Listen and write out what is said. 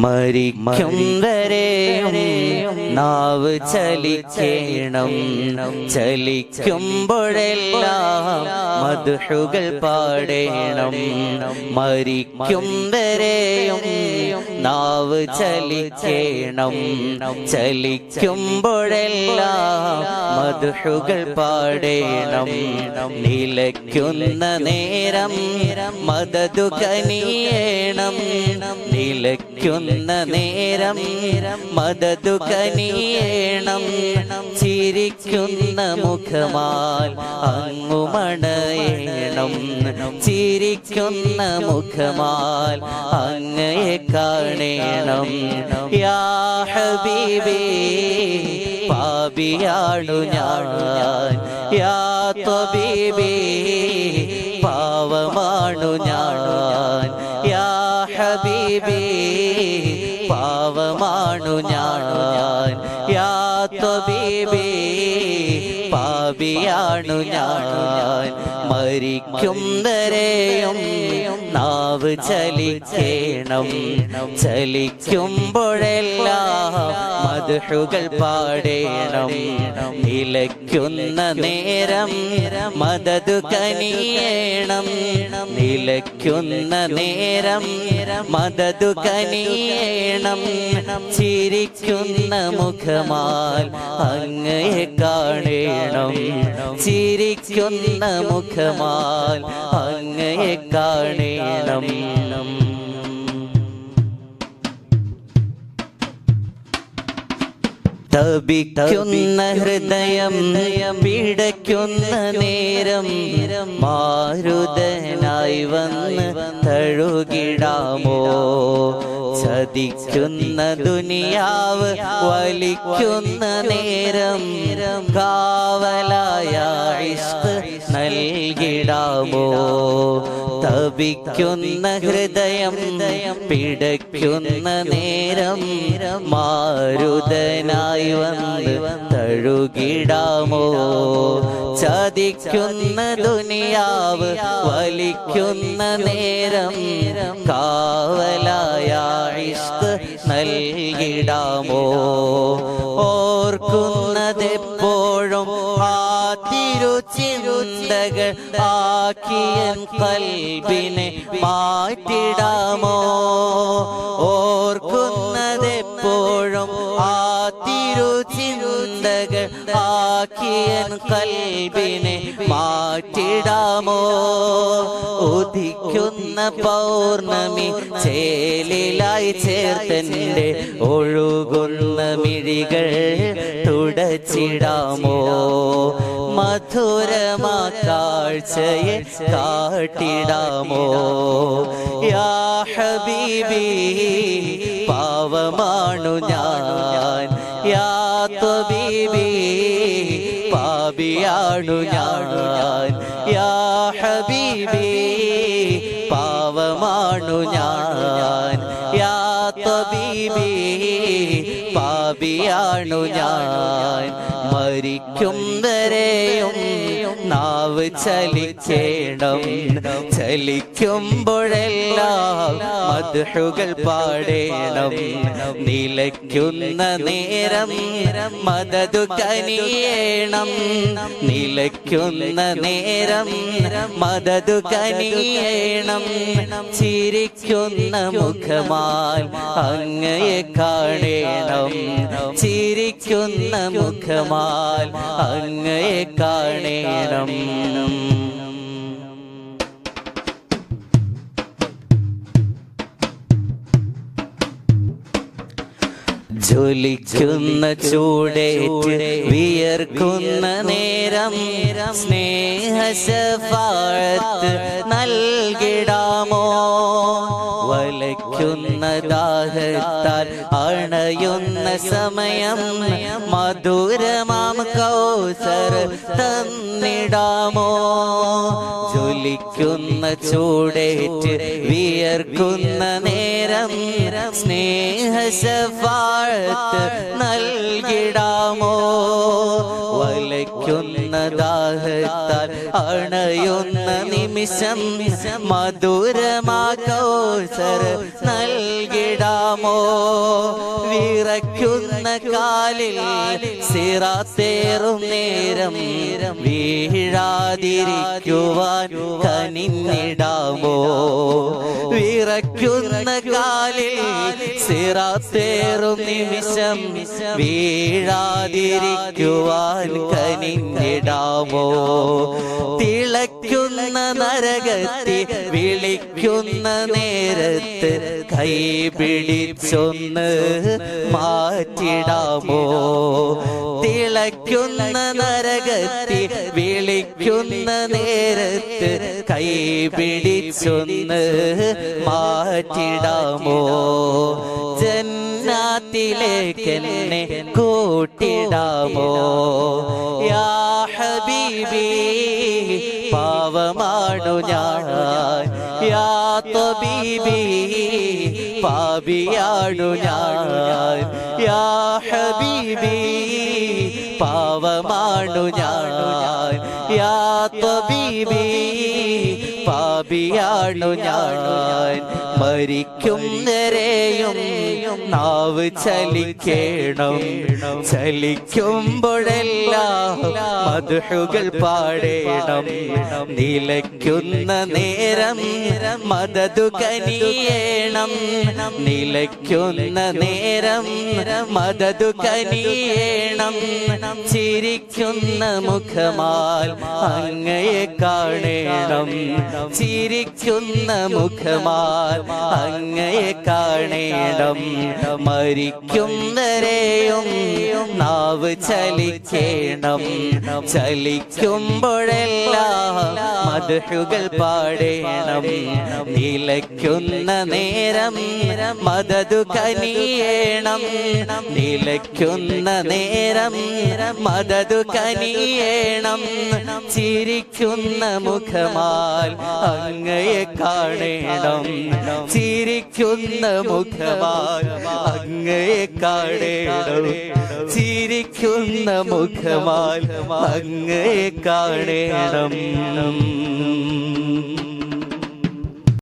മരിക്കും വരെയും നാവ് ചലിക്കണം, ചലിക്കുമ്പോഴെല്ലാം മദ്ഹുകൾ പാടേണം. മരിക്കും വരെയും നാവ് ചലിക്കണം, ചലിക്കുമ്പോഴെല്ലാം മദ്ഹുകൾ പാടേണം. നിലയ്ക്കുന്ന നേരം മദദു കനിയേണം, നിലയ്ക്കുന്ന നേരം മദദു കനിയേണം. ചിരിക്കുന്ന മുഖമാൽ അങ്ങുമണയേണം, ചിരിക്കുന്ന മുഖമാൽ അങ്ങയെ കാണേണം. യാ ഹബീബി പാപിയാണു ഞാൻ, യാ ത്വബീബി പാവമാണു ഞാൻ, യാ ഹബീബി പാവമാണു ഞാൻ, യാ ത്വബീബി പാപിയാണു ഞാൻ. മരിക്കും വരെയും നാവ് ചലിക്കണം, ചലിക്കുമ്പോഴെല്ലാം മദ്ഹുകൾ പാടേണം. നിലയ്ക്കുന്ന നേരം മദദു കനിയേണം, നിലയ്ക്കുന്ന നേരം മദദു കനിയേണം. ചിരിക്കുന്ന മുഖമാൽ അങ്ങയെ കാണേണം, ചിരിക്കുന്ന മുഖമാൽ അങ്ങയെ കാണേണം. തപിക്കുന്ന ഹൃദയം പിടയ്ക്കുന്ന നേരം മാരുതനായി വന്ന് തഴുകിടാമോ. ചതിക്കുന്ന ദുനിയാവ് വലിക്കുന്ന നേരം കാവലായ ഇഷ്ക് നൽകിടാമോ. തപിക്കുന്ന ഹൃദയം പിടയ്ക്കുന്ന നേരം മാരുതനായി വന്ന് തഴുകിടാമോ. ചതിക്കുന്ന ദുനിയാവ് വലിക്കുന്ന നേരം കാവലായ ഇഷ്ക് നൽകിടാമോ. ഓർക്കുന്നതെപ്പോഴും ആ തിരുചിന്തകൾ ആക്കിയൻ കൽബിനെ മാറ്റിടാമോ. ഓർക്കുന്നതെപ്പോഴും ആ തിരുചിന്തകൾ ആക്കിയൻ കൽബിനെ മാറ്റിടാമോ. ഉദിക്കുന്ന പൗർണമി ചേലിലായി ചേർത്തന്റെ ഒഴുകുന്ന മിഴികൾ തുടച്ചിടാമോ. മധുരമാ കാഴ്ചയെ കാട്ടിടാമോ. യാ ഹബീബി പാവമാണു ഞാൻ, യാ ത്വബീബി പാപിയാണു ഞാൻ, യാ ഹബീബി പാവമാണു ഞാൻ, യാ ത്വബീബി പാപിയാണു ഞാൻ. മരിക്കും വരെയും നാവ് ചലിക്കണം, ചലിക്കുമ്പോഴെല്ലാം മദ്ഹുകൾ പാടേണം. നിലയ്ക്കുന്ന നേരം മദദു കനിയേണം, നിലയ്ക്കുന്ന നേരം മദദു കനിയേണം. ചിരിക്കുന്ന മുഖമാൽ അങ്ങയെ കാണേണം, ചിരിക്കുന്ന മുഖമാൽ അങ്ങയെ കാണേണം. ജ്വലിക്കുന്ന ചൂടേറ്റ് വിയർക്കുന്ന നേരം സ്നേഹശഫാഅത്ത് നൽകിടാമോ. വലയ്ക്കുന്ന ദാഹത്താൽ അണയുന്ന സമയം മധുരമാം കൗസർ തന്നിടാമോ. ജ്വലിക്കുന്ന ചൂടേറ്റ് വിയർക്കുന്ന നേരം സ്നേഹശഫാഅത്ത് നൽകിടാമോ. ഒലയ്ക്കുന്ന ദാഹത്താൽ അണയുന്ന നിമിഷം മധുരമാ കൗസർ നൽകിടാമോ വിറയ്ക്കുന്ന കാലിൽ സിറാത്തേറും നേരം വീഴാതിരിക്കുവാൻ കനിഞ്ഞിടാമോ വിറയ്ക്കുന്ന കാലിൽ സിറാത്തേറും നിമിഷം വീഴാതിരിക്കുവാൻ കനിഞ്ഞിടാമോ തിളയ്ക്കുന്ന നരകത്തി വിളിക്കുന്ന നേരത്ത് കൈ പിടിച്ചൊന്ന് മാറ്റിടാമോ തിളയ്ക്കുന്ന നരകത്തി വിളിക്കുന്ന നേരത്ത് കൈ പിടിച്ചൊന്ന് മാറ്റിടാമോ ജന്നാത്തിലേക്കെന്നെ കൂട്ടിടാമോ യാ ഹബീബി പാവമാണു ഞാൻ യാ തബീബി പാപിയാണു ഞാൻ യാ ഹബീബി പാവമാണു ഞാൻ യാ തബീബി പാപിയാണു ഞാൻ മരിക്കും വരെയും നാവ് ചലിക്കണം ചലിക്കുമ്പോഴെല്ലാം മദ്ഹുകൾ പാടേണം നിലയ്ക്കുന്ന നേരം മദദു കനിയേണം നിലയ്ക്കുന്ന നേരം മദദു കനിയേണം ചിരിക്കുന്ന മുഖമാൽ അങ്ങയെ കാണേണം ചിരിക്കുന്ന മുഖമാൽ അങ്ങയെ കാണേണം മരിക്കും വരെയും നാവ് ചലിക്കണം ചലിക്കുമ്പോഴെല്ലാം മദ്ഹുകൾ പാടേണം നിലയ്ക്കുന്ന നേരം മദദു കനിയേണം നിലയ്ക്കുന്ന നേരം മദദു കനിയേണം ചിരിക്കുന്ന മുഖമാൽ അങ്ങയെ കാണേണം ചിരിക്കുന്ന മുഖമാൽ അങ്ങയെ കാണേണം ചിരിക്കുന്ന മുഖമാൽ അങ്ങയെ കാണേണം